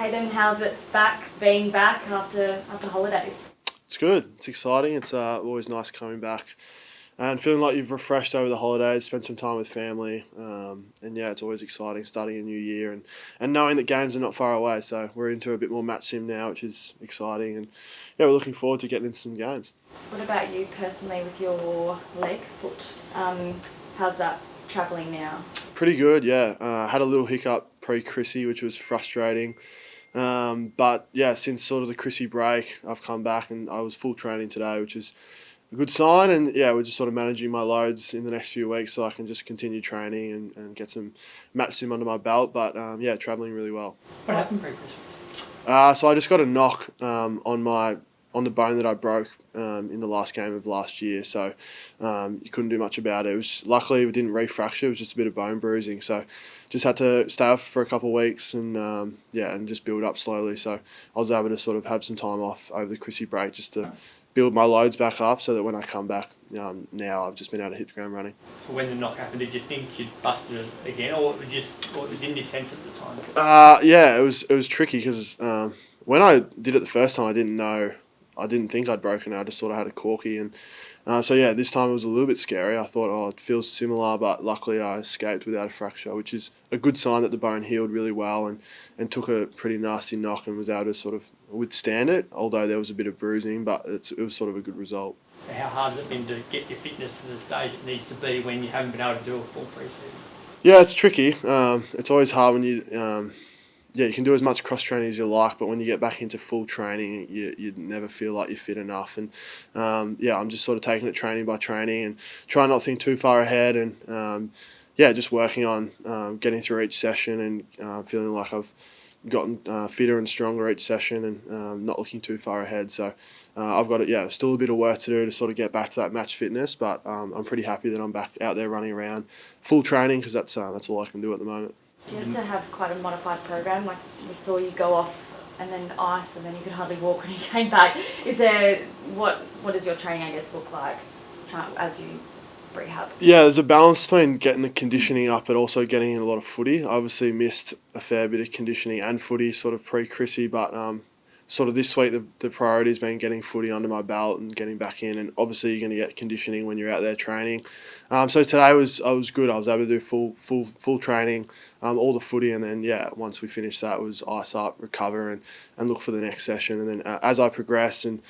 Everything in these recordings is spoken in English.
Hayden, how's it being back after holidays? It's good. It's exciting. It's always nice coming back and feeling like you've refreshed over the holidays, spent some time with family. And yeah, it's always exciting starting a new year and knowing that games are not far away. So we're into a bit more match sim now, which is exciting. And yeah, we're looking forward to getting into some games. What about you personally with your foot? How's that travelling now? Pretty good, yeah. Had a little hiccup pre-Chrissy, which was frustrating. But yeah, since sort of the Chrissy break, I've come back and I was full training today, which is a good sign. And yeah, we're just sort of managing my loads in the next few weeks so I can just continue training and get some match sim under my belt. But yeah, travelling really well. What happened pre-Christmas? So I just got a knock on the bone that I broke in the last game of last year. So you couldn't do much about it. It was luckily it didn't re-fracture. It was just a bit of bone bruising. So just had to stay off for a couple of weeks and and just build up slowly. So I was able to sort of have some time off over the Chrissy break just to build my loads back up so that when I come back now I've just been able to hit the ground running. So when the knock happened, did you think you'd busted it again, or didn't you sense it at the time? Yeah, it was tricky because when I did it the first time, I didn't think I'd broken it. I just thought I had a corky, and so yeah, this time it was a little bit scary. I thought, it feels similar, but luckily I escaped without a fracture, which is a good sign that the bone healed really well and took a pretty nasty knock and was able to sort of withstand it. Although there was a bit of bruising, but it was sort of a good result. So how hard has it been to get your fitness to the stage it needs to be when you haven't been able to do a full pre-season? Yeah, it's tricky. It's always hard when you can do as much cross training as you like, but when you get back into full training, you never feel like you're fit enough. And I'm just sort of taking it training by training and trying not to think too far ahead. And just working on getting through each session and feeling like I've gotten fitter and stronger each session and not looking too far ahead. So I've got still a bit of work to do to sort of get back to that match fitness, but I'm pretty happy that I'm back out there running around full training because that's all I can do at the moment. Do you have to have quite a modified program? Like we saw you go off and then ice and then you could hardly walk when you came back. What does your training, I guess, look like as you rehab? Yeah, there's a balance between getting the conditioning up but also getting in a lot of footy. I obviously missed a fair bit of conditioning and footy sort of pre-Chrissy, but sort of this week the priority has been getting footy under my belt and getting back in, and obviously you're going to get conditioning when you're out there training. So today I was good. I was able to do full training, all the footy, and then once we finished that it was ice up, recover, and look for the next session. And then as I progress and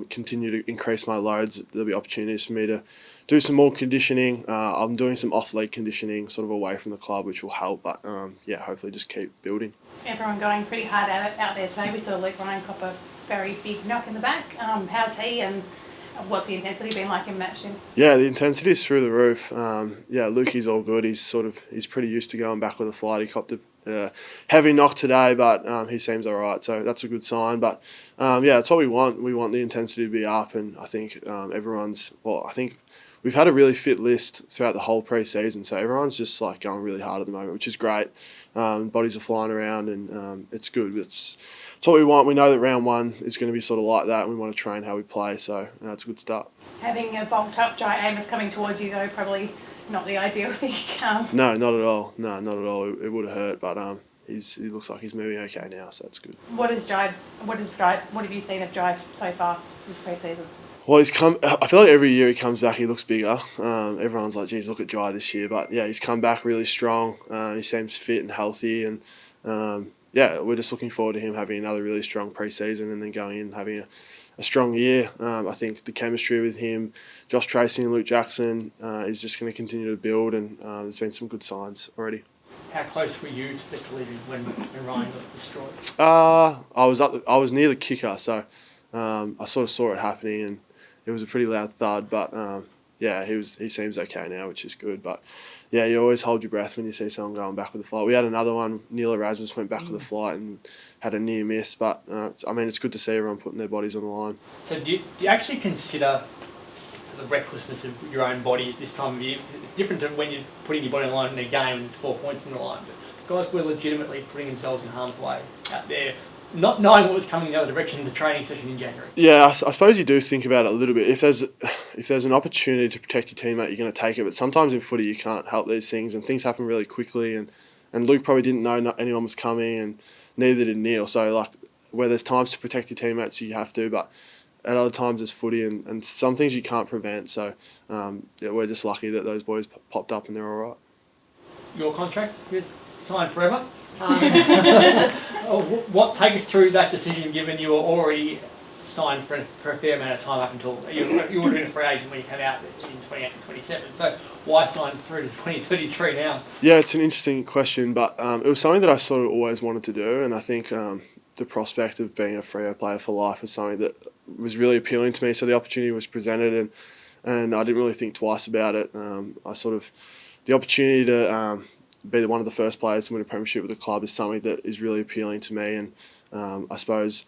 continue to increase my loads, there'll be opportunities for me to do some more conditioning. I'm doing some off-leg conditioning sort of away from the club, which will help, but hopefully just keep building. Everyone going pretty hard at it out there today. We saw Luke Ryan cop a very big knock in the back. How's he and what's the intensity been like in match sim? Yeah, the intensity is through the roof. Lukey's all good. He's pretty used to going back with a flight. He copped a heavy knock today, but he seems all right, so that's a good sign. But that's what we want. We want the intensity to be up, and I think I think we've had a really fit list throughout the whole pre-season, so everyone's just like going really hard at the moment, which is great. Bodies are flying around, and it's good. It's what we want. We know that round one is going to be sort of like that, and we want to train how we play, so it's a good start. Having a bulked up Jai Amos coming towards you though, probably not the ideal thing. No, not at all. No, not at all. It would have hurt, but he looks like he's moving okay now, so that's good. What have you seen of Jai so far this pre-season? Well, I feel like every year he comes back, he looks bigger. Everyone's like, geez, look at Jai this year. But yeah, he's come back really strong. He seems fit and healthy. And we're just looking forward to him having another really strong pre-season and then going in and having a strong year. I think the chemistry with him, Josh Tracy and Luke Jackson is just going to continue to build, and there's been some good signs already. How close were you to the collision when Ryan got destroyed? I was near the kicker, so I sort of saw it happening, and it was a pretty loud thud, but he seems okay now, which is good. But yeah, you always hold your breath when you see someone going back with the flight. We had another one, Neil Erasmus went back with the flight and had a near miss, but it's good to see everyone putting their bodies on the line. So do you actually consider the recklessness of your own body at this time of year? It's different to when you're putting your body on the line in a game and there's 4 points in the line, but guys were legitimately putting themselves in harm's way out there, not knowing what was coming in the other direction in the training session in January. Yeah, I suppose you do think about it a little bit. If there's an opportunity to protect your teammate, you're going to take it. But sometimes in footy you can't help these things, and things happen really quickly. And Luke probably didn't know anyone was coming, neither did Neil. So like where there's times to protect your teammates, you have to, but at other times there's footy and some things you can't prevent. So we're just lucky that those boys popped up and they're all right. Your contract, you're signed forever. What take us through that decision, given you were already signed for a fair amount of time up until you would have been a free agent when you came out in 28 and 27. So why sign through to 2033 now? Yeah, it's an interesting question, but it was something that I sort of always wanted to do, and I think the prospect of being a Freo player for life was something that was really appealing to me. So the opportunity was presented, and I didn't really think twice about it. The opportunity to be one of the first players to win a premiership with the club is something that is really appealing to me, and I suppose.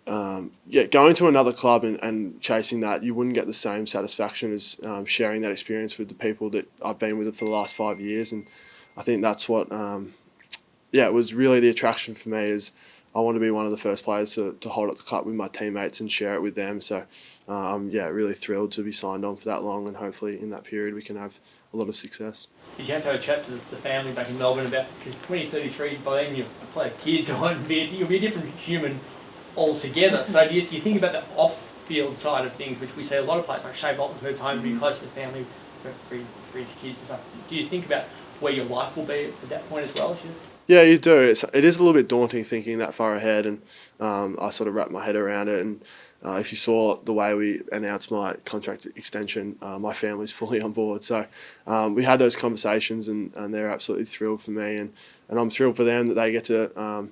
Going to another club and chasing that, you wouldn't get the same satisfaction as sharing that experience with the people that I've been with for the last 5 years. And I think that's what, it was really the attraction for me is I want to be one of the first players to hold up the cup with my teammates and share it with them. So, really thrilled to be signed on for that long, and hopefully in that period we can have a lot of success. Did you have to have a chat to the family back in Melbourne about, because 2033, by then you've played kids, you'll be a different human altogether. So do you think about the off-field side of things, which we see a lot of players like Shea Bolton's moved home to be close to the family for his kids and stuff. Do you think about where your life will be at that point as well? Yeah, you do. It is a little bit daunting thinking that far ahead, and I sort of wrap my head around it. And if you saw the way we announced my contract extension, my family's fully on board. So we had those conversations, and they're absolutely thrilled for me, and I'm thrilled for them that they get to.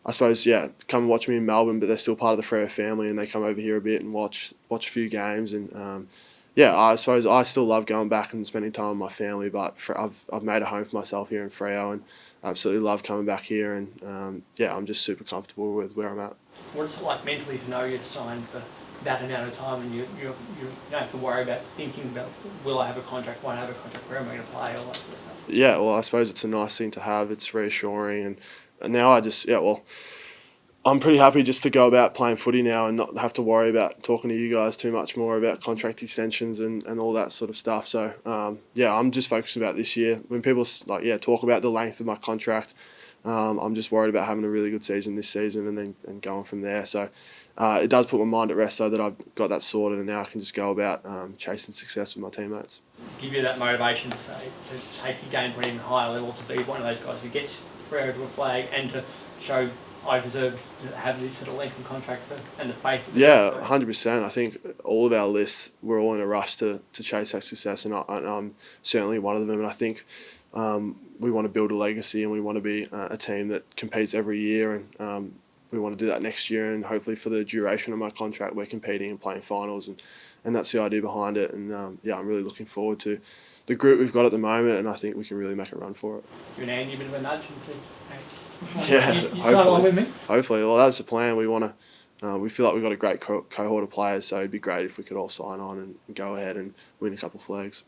I suppose, come and watch me in Melbourne, but they're still part of the Freo family, and they come over here a bit and watch a few games. And I suppose I still love going back and spending time with my family, but I've made a home for myself here in Freo, and I absolutely love coming back here. And I'm just super comfortable with where I'm at. What's it like mentally to know you're signed for that amount of time, and you don't have to worry about thinking about, will I have a contract, won't I have a contract, where am I going to play, all that sort of stuff? Yeah, well, I suppose it's a nice thing to have. It's reassuring, and now I'm pretty happy just to go about playing footy now and not have to worry about talking to you guys too much more about contract extensions and all that sort of stuff. So, I'm just focused about this year. When people talk about the length of my contract, I'm just worried about having a really good season this season and going from there. So it does put my mind at rest though that I've got that sorted, and now I can just go about chasing success with my teammates. To give you that motivation to take your game to an even higher level, to be one of those guys who gets Freo to a flag, and to show I deserve to have this sort of length of contract and the faith. 100%. I think all of our lists, we're all in a rush to chase that success, and I'm certainly one of them. And I think we want to build a legacy, and we want to be a team that competes every year, and we want to do that next year, and hopefully for the duration of my contract we're competing and playing finals, and that's the idea behind it. And I'm really looking forward to the group we've got at the moment, and I think we can really make a run for it. Give Andy a bit of a nudge and say, hey, you sign along with me? Hopefully. Well, that's the plan. We want to. We feel like we've got a great cohort of players, so it'd be great if we could all sign on and go ahead and win a couple of flags.